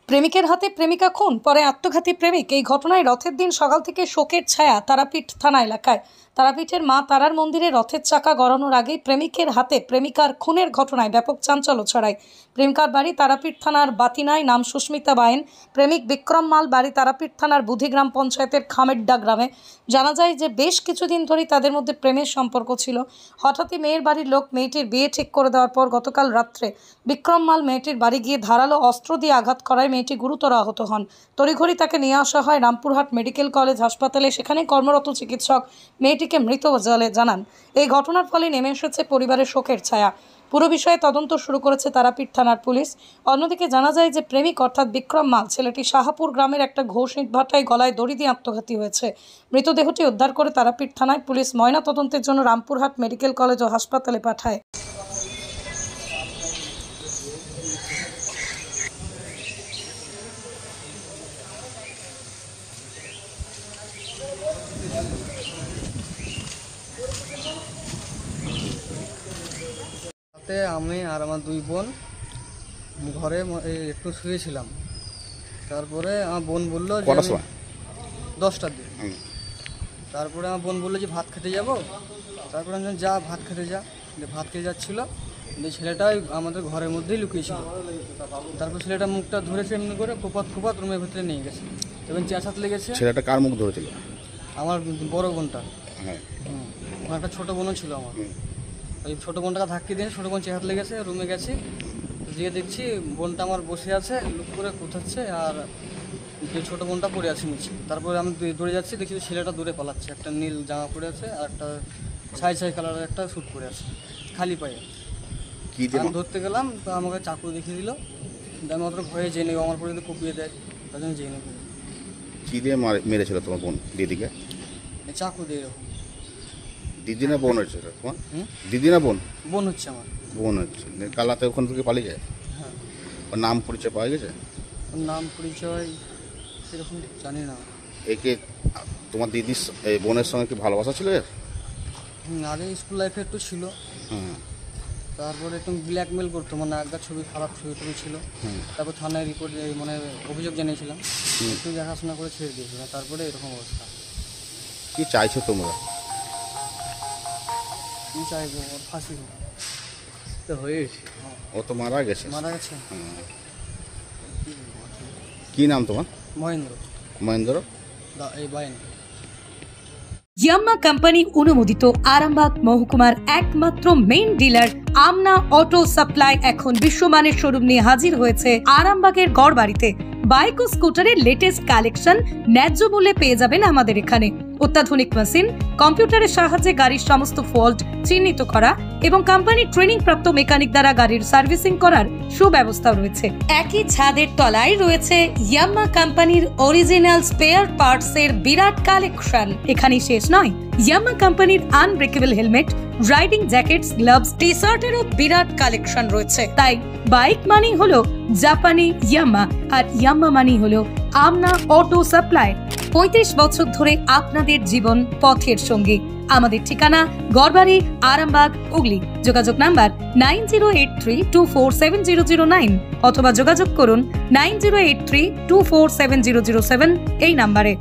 প্রেমিকের হাতে প্রেমিকা খুন, পরে আত্মঘাতী প্রেমিক। এই ঘটনায় রথের দিন সকাল থেকে শোকের ছায়া তারাপীঠ থানা এলাকায়। তারাপীঠের মা তারার মন্দিরে রথের চাকা গড়ানোর আগেই প্রেমিকের হাতে প্রেমিকার খুনের ঘটনায় ব্যাপক চাঞ্চল্য ছড়ায়। প্রেমিকার বাড়ি তারাপীঠ থানার বাতিনায়, নাম সুস্মিতা বায়েন। প্রেমিক বিক্রম মাল, বাড়ি তারাপীঠ থানার বুধিগ্রাম পঞ্চায়েতের খামেড্ডা গ্রামে। জানা যায় যে বেশ কিছুদিন ধরেই তাদের মধ্যে প্রেমের সম্পর্ক ছিল। হঠাৎই মেয়ের বাড়ির লোক মেয়েটির বিয়ে ঠিক করে দেওয়ার পর গতকাল রাত্রে বিক্রম মাল মেয়েটির বাড়ি গিয়ে ধারালো অস্ত্র দিয়ে আঘাত করায় মেয়েটি গুরুতর আহত হন। তড়িঘড়ি তাকে নিয়ে আসা হয় রামপুরহাট মেডিকেল কলেজ হাসপাতালে। সেখানে কর্মরত চিকিৎসক মেয়েটিকে মৃত বলে জানান। এই ঘটনার ফলে নেমে এসেছে পরিবারের শোকের ছায়া। পুরো বিষয়ে তদন্ত শুরু করেছে তারাপীঠ থানার পুলিশ। অন্যদিকে জানা যায় যে প্রেমিক অর্থাৎ বিক্রম মাল ছেলেটি শাহাপুর গ্রামের একটা ঘোষ ইটভাটায় গলায় দড়ি দিয়ে আত্মঘাতী হয়েছে। মৃতদেহটি উদ্ধার করে তারাপীঠ থানায় পুলিশ ময়না তদন্তের জন্য রামপুরহাট মেডিকেল কলেজ ও হাসপাতালে পাঠায়। আমি আর আমার দুই বোন ঘরে একটু শুয়েছিলাম। তারপরে আমার বোন বললো 10টার দিকে। তারপরে আমার বোন বললো যে ভাত খেতে যাব। তারপরে আমি যা ভাত খেতে ভাত খেতে যাচ্ছিলো, ছেলেটাই আমাদের ঘরের মধ্যেই লুকিয়েছিল। তারপর ছেলেটা মুখটা ধরেছে এমনি করে খোপাত রুমের ভিতরে নিয়ে গেছে এবং চেঁচাত লেগেছে। ছেলেটা কার মুখ ধরেছিল? আমার বড় বোনটা। আমার একটা ছোটো বোনও ছিল। আমার ওই ছোটো বোনটাকে ধাক্কি দিয়ে ছোটো বোন চেহাত লেগেছে। রুমে গেছি, গিয়ে দেখছি বোনটা আমার বসে আছে, লুক করে কোথাচ্ছে, আর যে ছোটো বোনটা পড়ে আছে নিচে। তারপরে আমি দৌড়ে যাচ্ছি, দেখছি ছেলেটা দূরে পালাচ্ছে। একটা নীল জামা পরে আছে আর একটা ছাই কালারের একটা স্যুট পরে আছে, খালি পায়ে। আমি ধরতে গেলাম, তো আমাকে চাকু দেখিয়ে দিল। আমি অত ভয়ে জেনে আমার পরে যদি কুপিয়ে দেয়, তার জন্য জেনে। কি দিয়ে মেরেছিল তোমার বোন দিদিকে? চাকু দিয়ে। এরকম দিদি না বোন হচ্ছে তোমার? দিদি না বোন? বোন হচ্ছে আমার। বোন হচ্ছে। কালাতে ওখান থেকে পালিয়ে যায়? হ্যাঁ। ওর নাম পরিচয় পাওয়া গেছে? ওর নাম পরিচয় সেরকম জানি না। একে তোমার দিদির বোনের সঙ্গে কি ভালোবাসা ছিল এর? আগে স্কুল লাইফে একটু ছিল। তারপরে একটু ব্ল্যাকমেল করতো, মানে একটা খারাপ ছবি ছিল। তারপর থানায় রিপোর্ট মানে অভিযোগ জানিয়েছিলাম, একটু দেখাশোনা করে ছেড়ে দিয়েছিলাম। তারপরে এরকম অবস্থা। কি চাইছো তোমরা? কি চাইবো? ওর ফাঁসি তো হয়েছে। ও তো মারা গেছে। কি নাম তোমার? মহেন্দ্র। এই বায়েন। ইয়াম্মা কোম্পানি অনুমোদিত আরামবাগ মহকুমার একমাত্র মেইন ডিলার আমনা অটো সাপ্লাই এখন বিশ্বমানের শোরুম নিয়ে হাজির হয়েছে আরামবাগের গড়বাড়িতে। বাইক ও স্কুটারের লেটেস্ট কালেকশন ন্যায্য মূল্যে পেয়ে যাবেন আমাদের এখানে। অত্যাধুনিক মেশিন, কম্পিউটারের সাহায্যে গাড়ির সমস্ত ফল্ট চিহ্নিত করা এবং কোম্পানির ট্রেনিং প্রাপ্ত মেকানিক দ্বারা গাড়ির সার্ভিসিং করার সুব্যবস্থা রয়েছে। একই ছাদের তলায় রয়েছে ইয়াম্মা কোম্পানির অরিজিনাল স্পেয়ার পার্টস এর বিরাট কালেকশন। এখানেই শেষ নয়, ইয়াম্মা কোম্পানির unbreakable helmet, riding jackets, gloves, T শার্টেরও বিরাট কালেকশন রয়েছে। তাই বাইক মানি হলো জাপানি ইয়াম্মা, আর ইয়াম্মা মানি হলো আমনা অটো সাপ্লাই। 35 বছর ধরে আপনাদের জীবন পথের সঙ্গী। আমাদের ঠিকানা গড়বাড়ি, আরামবাগ, হুগলি। যোগাযোগ নাম্বার 9083247009 অথবা যোগাযোগ করুন 9083247007 এই নাম্বারে।